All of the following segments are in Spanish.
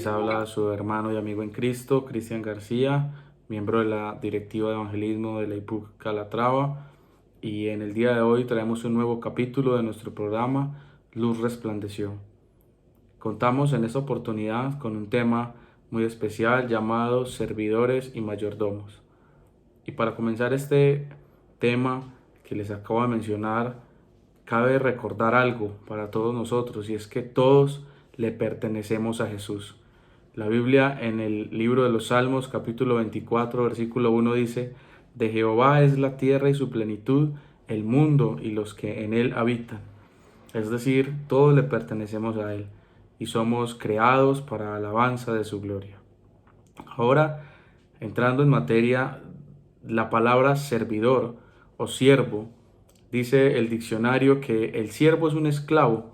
Les habla su hermano y amigo en Cristo, Cristian García, miembro de la directiva de evangelismo de la IPUC Calatrava. Y en el día de hoy traemos un nuevo capítulo de nuestro programa Luz Resplandeció. Contamos en esta oportunidad con un tema muy especial llamado servidores y mayordomos. Y para comenzar este tema que les acabo de mencionar, cabe recordar algo para todos nosotros, y es que todos le pertenecemos a Jesús. La Biblia en el libro de los Salmos, capítulo 24, versículo 1 dice: de Jehová es la tierra y su plenitud, el mundo y los que en él habitan. Es decir, todos le pertenecemos a él y somos creados para alabanza de su gloria. Ahora, entrando en materia, la palabra servidor o siervo, dice el diccionario que el siervo es un esclavo,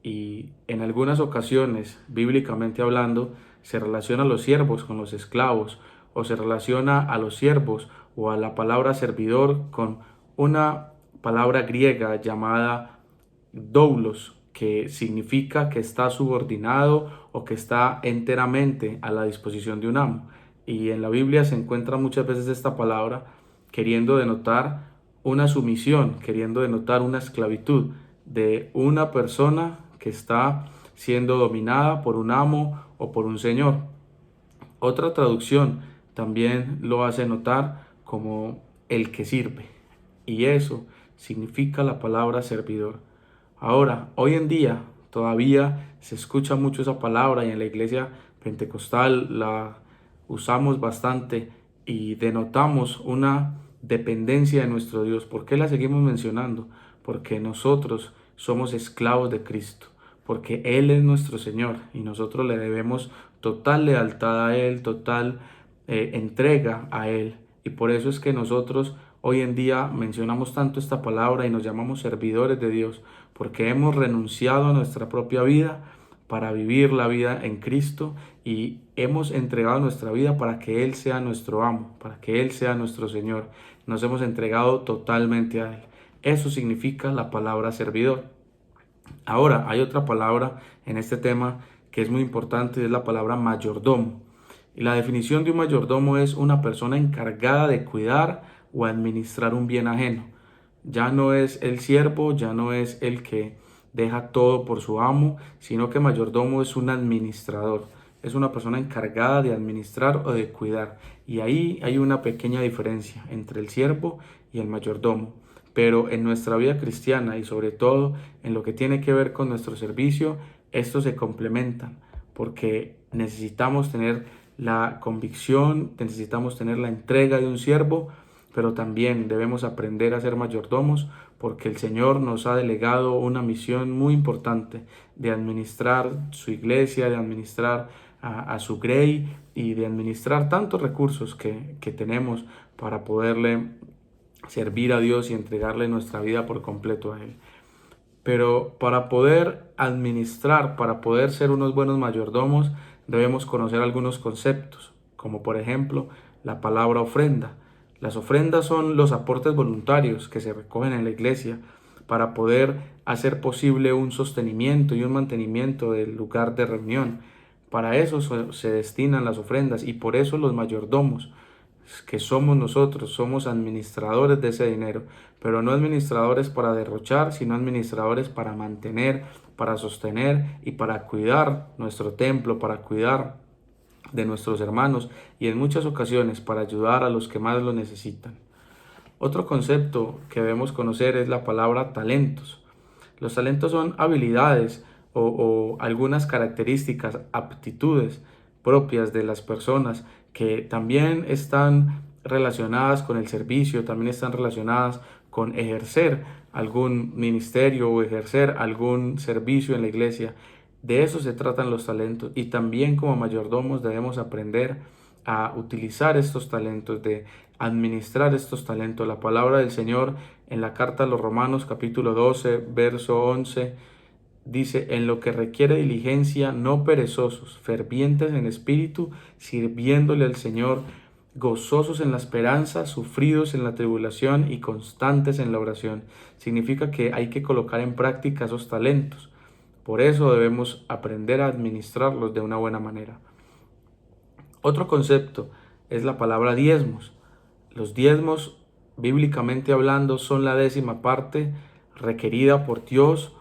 y en algunas ocasiones, bíblicamente hablando, se relaciona a los siervos con los esclavos, o se relaciona a los siervos o a la palabra servidor con una palabra griega llamada doulos, que significa que está subordinado o que está enteramente a la disposición de un amo. Y en la Biblia se encuentra muchas veces esta palabra queriendo denotar una sumisión, queriendo denotar una esclavitud de una persona que está siendo dominada por un amo o por un señor. Otra traducción también lo hace notar como el que sirve, y eso significa la palabra servidor. Ahora, hoy en día todavía se escucha mucho esa palabra, y en la iglesia pentecostal la usamos bastante y denotamos una dependencia de nuestro Dios. ¿Por qué la seguimos mencionando? Porque nosotros somos esclavos de Cristo, porque Él es nuestro Señor y nosotros le debemos total lealtad a Él, total entrega a Él. Y por eso es que nosotros hoy en día mencionamos tanto esta palabra y nos llamamos servidores de Dios, porque hemos renunciado a nuestra propia vida para vivir la vida en Cristo, y hemos entregado nuestra vida para que Él sea nuestro amo, para que Él sea nuestro Señor. Nos hemos entregado totalmente a Él. Eso significa la palabra servidor. Ahora, hay otra palabra en este tema que es muy importante, y es la palabra mayordomo. Y la definición de un mayordomo es una persona encargada de cuidar o administrar un bien ajeno. Ya no es el siervo, ya no es el que deja todo por su amo, sino que mayordomo es un administrador. Es una persona encargada de administrar o de cuidar. Y ahí hay una pequeña diferencia entre el siervo y el mayordomo. Pero en nuestra vida cristiana, y sobre todo en lo que tiene que ver con nuestro servicio, estos se complementan, porque necesitamos tener la convicción, necesitamos tener la entrega de un siervo, pero también debemos aprender a ser mayordomos, porque el Señor nos ha delegado una misión muy importante de administrar su iglesia, de administrar a su grey, y de administrar tantos recursos que tenemos para poderle servir a Dios y entregarle nuestra vida por completo a Él. Pero para poder administrar, para poder ser unos buenos mayordomos, debemos conocer algunos conceptos, como por ejemplo la palabra ofrenda. Las ofrendas son los aportes voluntarios que se recogen en la iglesia para poder hacer posible un sostenimiento y un mantenimiento del lugar de reunión. Para eso se destinan las ofrendas, y por eso los mayordomos, que somos nosotros, somos administradores de ese dinero, pero no administradores para derrochar, sino administradores para mantener, para sostener y para cuidar nuestro templo, para cuidar de nuestros hermanos, y en muchas ocasiones para ayudar a los que más lo necesitan. Otro concepto que debemos conocer es la palabra talentos. Los talentos son habilidades o algunas características, aptitudes propias de las personas, que también están relacionadas con el servicio, también están relacionadas con ejercer algún ministerio o ejercer algún servicio en la iglesia. De eso se tratan los talentos, y también como mayordomos debemos aprender a utilizar estos talentos, de administrar estos talentos. La palabra del Señor en la carta a los Romanos capítulo 12, verso 11, dice: en lo que requiere diligencia, no perezosos, fervientes en espíritu, sirviéndole al Señor, gozosos en la esperanza, sufridos en la tribulación y constantes en la oración. Significa que hay que colocar en práctica esos talentos. Por eso debemos aprender a administrarlos de una buena manera. Otro concepto es la palabra diezmos. Los diezmos, bíblicamente hablando, son la 10ª parte requerida por Dios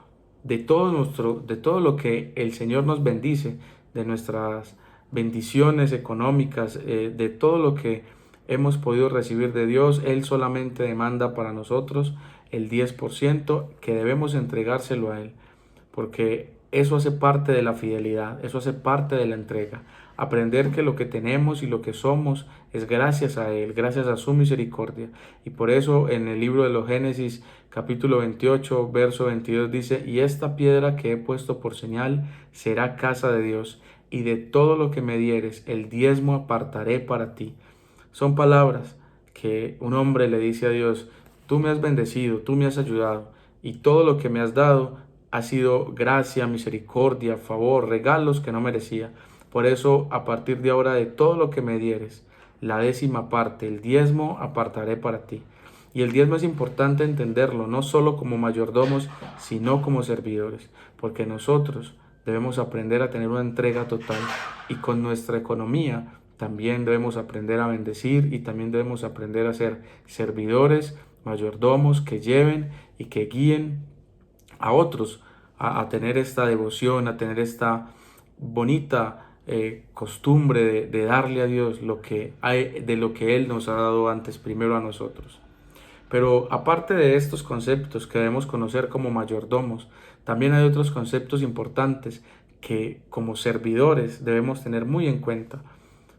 de todo lo que el Señor nos bendice, de nuestras bendiciones económicas, de todo lo que hemos podido recibir de Dios. Él solamente demanda para nosotros el 10% que debemos entregárselo a Él, porque eso hace parte de la fidelidad, eso hace parte de la entrega. Aprender que lo que tenemos y lo que somos es gracias a Él, gracias a su misericordia. Y por eso en el libro de los Génesis, capítulo 28, verso 22 dice: y esta piedra que he puesto por señal será casa de Dios, y de todo lo que me dieres, el diezmo apartaré para ti. Son palabras que un hombre le dice a Dios: tú me has bendecido, tú me has ayudado, y todo lo que me has dado ha sido gracia, misericordia, favor, regalos que no merecía. Por eso, a partir de ahora, de todo lo que me dieres, la 10ª parte, el diezmo, apartaré para ti. Y el diezmo es importante entenderlo, no solo como mayordomos, sino como servidores, porque nosotros debemos aprender a tener una entrega total, y con nuestra economía también debemos aprender a bendecir, y también debemos aprender a ser servidores, mayordomos que lleven y que guíen a otros a tener esta devoción, a tener esta bonita costumbre de darle a Dios lo que hay, de lo que Él nos ha dado antes primero a nosotros. Pero aparte de estos conceptos que debemos conocer como mayordomos, también hay otros conceptos importantes que como servidores debemos tener muy en cuenta,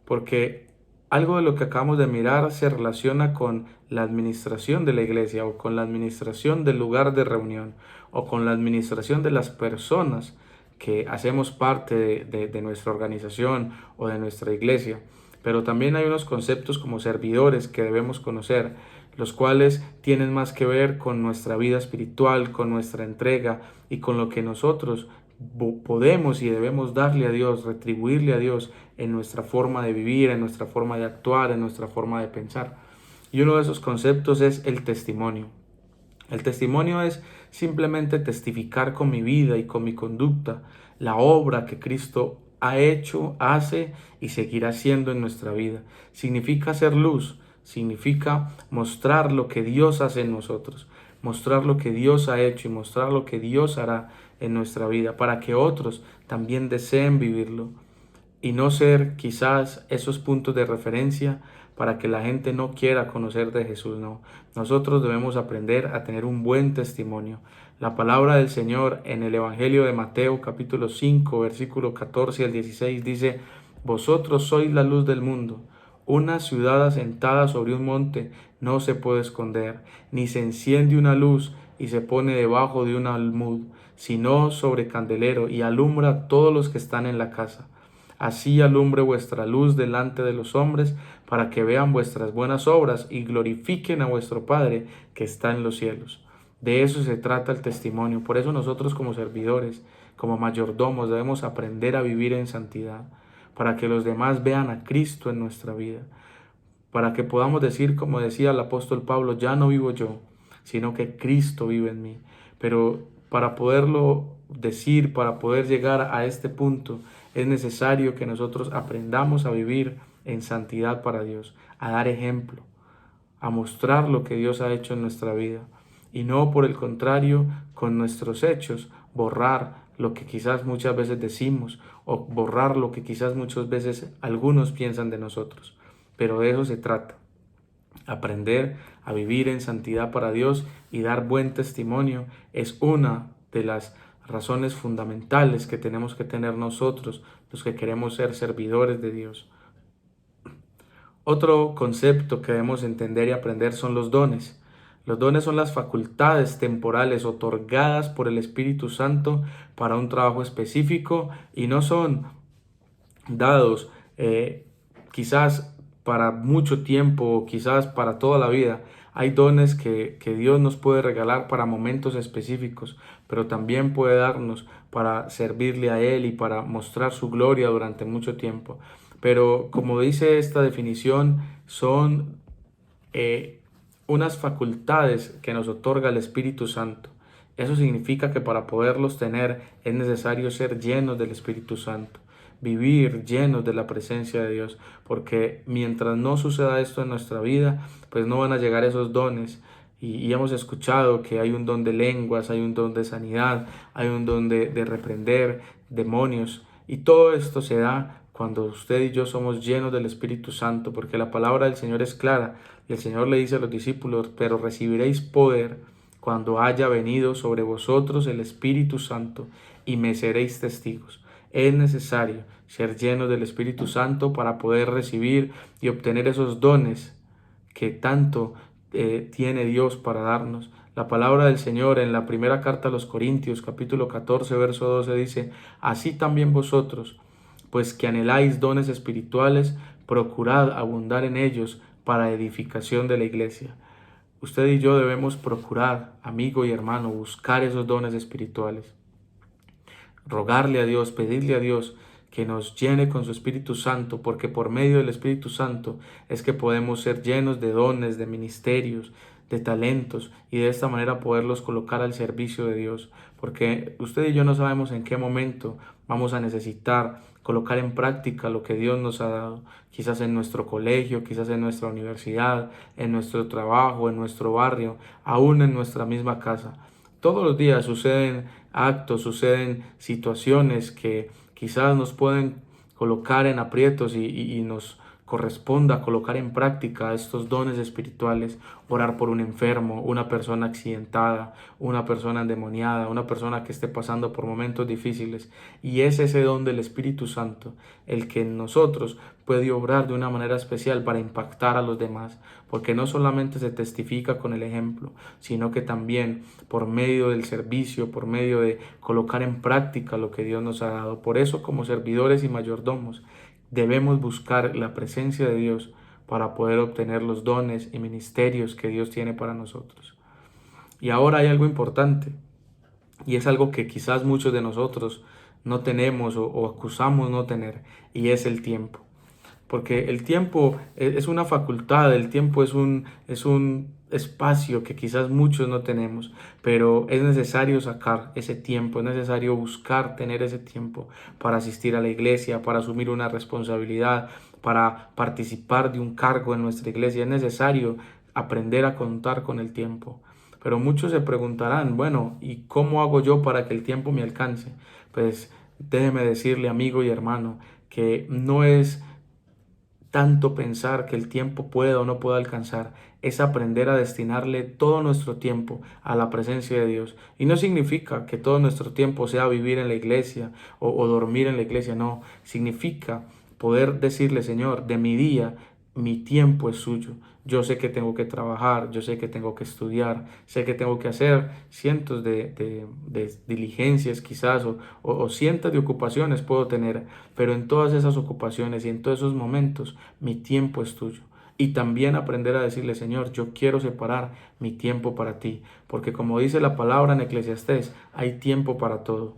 porque algo de lo que acabamos de mirar se relaciona con la administración de la iglesia, o con la administración del lugar de reunión, o con la administración de las personas que hacemos parte de nuestra organización o de nuestra iglesia. Pero también hay unos conceptos como servidores que debemos conocer, los cuales tienen más que ver con nuestra vida espiritual, con nuestra entrega y con lo que nosotros podemos y debemos darle a Dios, retribuirle a Dios en nuestra forma de vivir, en nuestra forma de actuar, en nuestra forma de pensar. Y uno de esos conceptos es el testimonio. El testimonio es simplemente testificar con mi vida y con mi conducta la obra que Cristo ha hecho, hace y seguirá haciendo en nuestra vida. Significa ser luz, significa mostrar lo que Dios hace en nosotros, mostrar lo que Dios ha hecho y mostrar lo que Dios hará en nuestra vida, para que otros también deseen vivirlo, y no ser quizás esos puntos de referencia para que la gente no quiera conocer de Jesús. No, nosotros debemos aprender a tener un buen testimonio. La palabra del Señor en el Evangelio de Mateo capítulo 5 versículo 14 al 16 dice: vosotros sois la luz del mundo. Una ciudad asentada sobre un monte no se puede esconder, ni se enciende una luz y se pone debajo de un almud, sino sobre candelero, y alumbra a todos los que están en la casa. Así alumbre vuestra luz delante de los hombres, para que vean vuestras buenas obras y glorifiquen a vuestro Padre que está en los cielos. De eso se trata el testimonio. Por eso nosotros como servidores, como mayordomos, debemos aprender a vivir en santidad, para que los demás vean a Cristo en nuestra vida, para que podamos decir, como decía el apóstol Pablo: ya no vivo yo, sino que Cristo vive en mí. Pero para poderlo decir, para poder llegar a este punto, es necesario que nosotros aprendamos a vivir en santidad para Dios, a dar ejemplo, a mostrar lo que Dios ha hecho en nuestra vida, y no por el contrario, con nuestros hechos, borrar lo que quizás muchas veces decimos, o borrar lo que quizás muchas veces algunos piensan de nosotros. Pero de eso se trata: aprender a vivir en santidad para Dios y dar buen testimonio es una de las razones fundamentales que tenemos que tener nosotros, los que queremos ser servidores de Dios. Otro concepto que debemos entender y aprender son los dones. Los dones son las facultades temporales otorgadas por el Espíritu Santo para un trabajo específico, y no son dados quizás para mucho tiempo o quizás para toda la vida. Hay dones que Dios nos puede regalar para momentos específicos, pero también puede darnos para servirle a Él y para mostrar su gloria durante mucho tiempo. Pero como dice esta definición, son unas facultades que nos otorga el Espíritu Santo, Eso significa que para poderlos tener es necesario ser llenos del Espíritu Santo, vivir llenos de la presencia de Dios, porque mientras no suceda esto en nuestra vida, pues no van a llegar esos dones. Y hemos escuchado que hay un don de lenguas, hay un don de sanidad, hay un don de reprender demonios. Y todo esto se da cuando usted y yo somos llenos del Espíritu Santo, porque la palabra del Señor es clara. Y el Señor le dice a los discípulos, pero recibiréis poder cuando haya venido sobre vosotros el Espíritu Santo y me seréis testigos. Es necesario ser llenos del Espíritu Santo para poder recibir y obtener esos dones que tanto tiene Dios para darnos. La palabra del Señor en la primera carta a los Corintios, capítulo 14, verso 12 dice, así también vosotros, pues que anheláis dones espirituales, procurad abundar en ellos para edificación de la iglesia. Usted y yo debemos procurar, amigo y hermano, buscar esos dones espirituales, rogarle a Dios, pedirle a Dios que nos llene con su Espíritu Santo, porque por medio del Espíritu Santo es que podemos ser llenos de dones, de ministerios, de talentos, y de esta manera poderlos colocar al servicio de Dios, porque usted y yo no sabemos en qué momento vamos a necesitar colocar en práctica lo que Dios nos ha dado, quizás en nuestro colegio, quizás en nuestra universidad, en nuestro trabajo, en nuestro barrio, aún en nuestra misma casa. Todos los días suceden actos, suceden situaciones que quizás nos pueden colocar en aprietos y nos corresponda colocar en práctica estos dones espirituales, orar por un enfermo, una persona accidentada, una persona endemoniada, una persona que esté pasando por momentos difíciles. Y es ese don del Espíritu Santo el que en nosotros puede obrar de una manera especial para impactar a los demás, porque no solamente se testifica con el ejemplo, sino que también por medio del servicio, por medio de colocar en práctica lo que Dios nos ha dado. Por eso, como servidores y mayordomos, debemos buscar la presencia de Dios para poder obtener los dones y ministerios que Dios tiene para nosotros. Y ahora hay algo importante, y es algo que quizás muchos de nosotros no tenemos o acusamos no tener, y es el tiempo. Porque el tiempo es una facultad, el tiempo es un espacio que quizás muchos no tenemos, pero es necesario sacar ese tiempo, es necesario buscar tener ese tiempo para asistir a la iglesia, para asumir una responsabilidad, para participar de un cargo en nuestra iglesia. Es necesario aprender a contar con el tiempo. Pero muchos se preguntarán, bueno, ¿y cómo hago yo para que el tiempo me alcance? Pues déjeme decirle, amigo y hermano, que no es tanto pensar que el tiempo pueda o no pueda alcanzar, es aprender a destinarle todo nuestro tiempo a la presencia de Dios. Y no significa que todo nuestro tiempo sea vivir en la iglesia o dormir en la iglesia, no. Significa poder decirle, Señor, de mi día, mi tiempo es suyo. Yo sé que tengo que trabajar, yo sé que tengo que estudiar, sé que tengo que hacer cientos de diligencias quizás o cientos de ocupaciones puedo tener, pero en todas esas ocupaciones y en todos esos momentos mi tiempo es tuyo. Y también aprender a decirle, Señor, yo quiero separar mi tiempo para ti, porque como dice la palabra en Eclesiastés, hay tiempo para todo.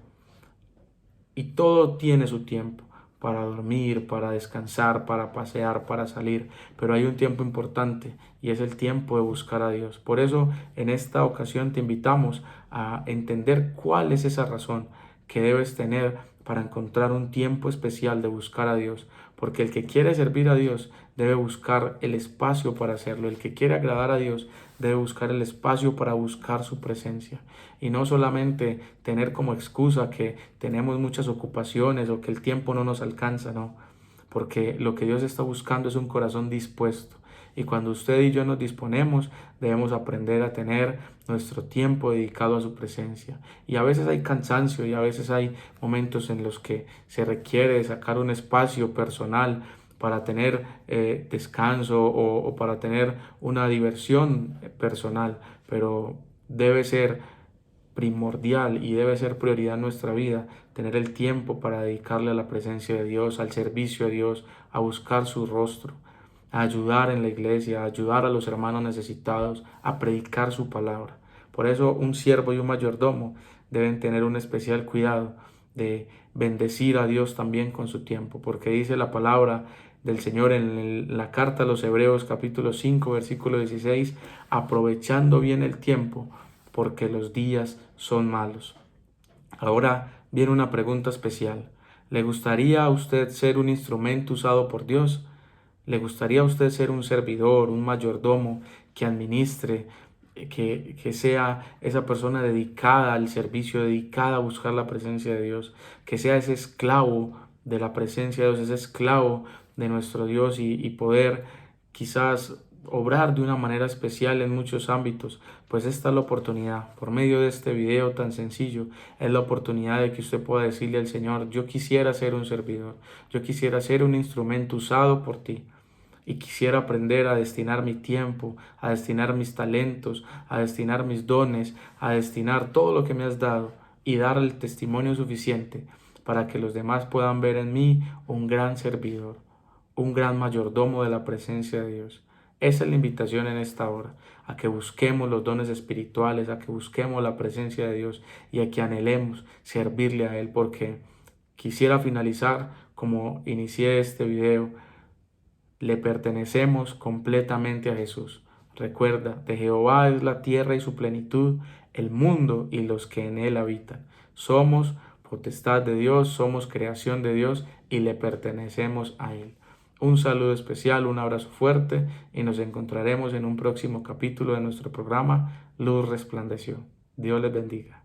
Y todo tiene su tiempo, para dormir, para descansar, para pasear, para salir, pero hay un tiempo importante y es el tiempo de buscar a Dios. Por eso en esta ocasión te invitamos a entender cuál es esa razón que debes tener para encontrar un tiempo especial de buscar a Dios, porque el que quiere servir a Dios debe buscar el espacio para hacerlo, el que quiere agradar a Dios debe buscar el espacio para buscar su presencia y no solamente tener como excusa que tenemos muchas ocupaciones o que el tiempo no nos alcanza, no, porque lo que Dios está buscando es un corazón dispuesto. Y cuando usted y yo nos disponemos, debemos aprender a tener nuestro tiempo dedicado a su presencia. Y a veces hay cansancio y a veces hay momentos en los que se requiere sacar un espacio personal para tener descanso o para tener una diversión personal, pero debe ser primordial y debe ser prioridad en nuestra vida tener el tiempo para dedicarle a la presencia de Dios, al servicio de Dios, a buscar su rostro, a ayudar en la iglesia, a ayudar a los hermanos necesitados, a predicar su palabra. Por eso un siervo y un mayordomo deben tener un especial cuidado de bendecir a Dios también con su tiempo, porque dice la palabra del Señor en la carta a los Hebreos capítulo 5 versículo 16, aprovechando bien el tiempo, porque los días son malos. Ahora viene una pregunta especial. ¿Le gustaría a usted ser un instrumento usado por Dios? ¿Le gustaría a usted ser un servidor, un mayordomo que administre, que sea esa persona dedicada al servicio, dedicada a buscar la presencia de Dios, que sea ese esclavo de la presencia de Dios, ese esclavo de nuestro Dios y poder quizás obrar de una manera especial en muchos ámbitos? Pues esta es la oportunidad, por medio de este video tan sencillo, es la oportunidad de que usted pueda decirle al Señor: yo quisiera ser un servidor, yo quisiera ser un instrumento usado por ti. Y quisiera aprender a destinar mi tiempo, a destinar mis talentos, a destinar mis dones, a destinar todo lo que me has dado y dar el testimonio suficiente para que los demás puedan ver en mí un gran servidor, un gran mayordomo de la presencia de Dios. Esa es la invitación en esta hora, a que busquemos los dones espirituales, a que busquemos la presencia de Dios y a que anhelemos servirle a Él, porque quisiera finalizar como inicié este video. Le pertenecemos completamente a Jesús. Recuerda, de Jehová es la tierra y su plenitud, el mundo y los que en él habitan. Somos potestad de Dios, somos creación de Dios y le pertenecemos a Él. Un saludo especial, un abrazo fuerte y nos encontraremos en un próximo capítulo de nuestro programa Luz Resplandeció. Dios les bendiga.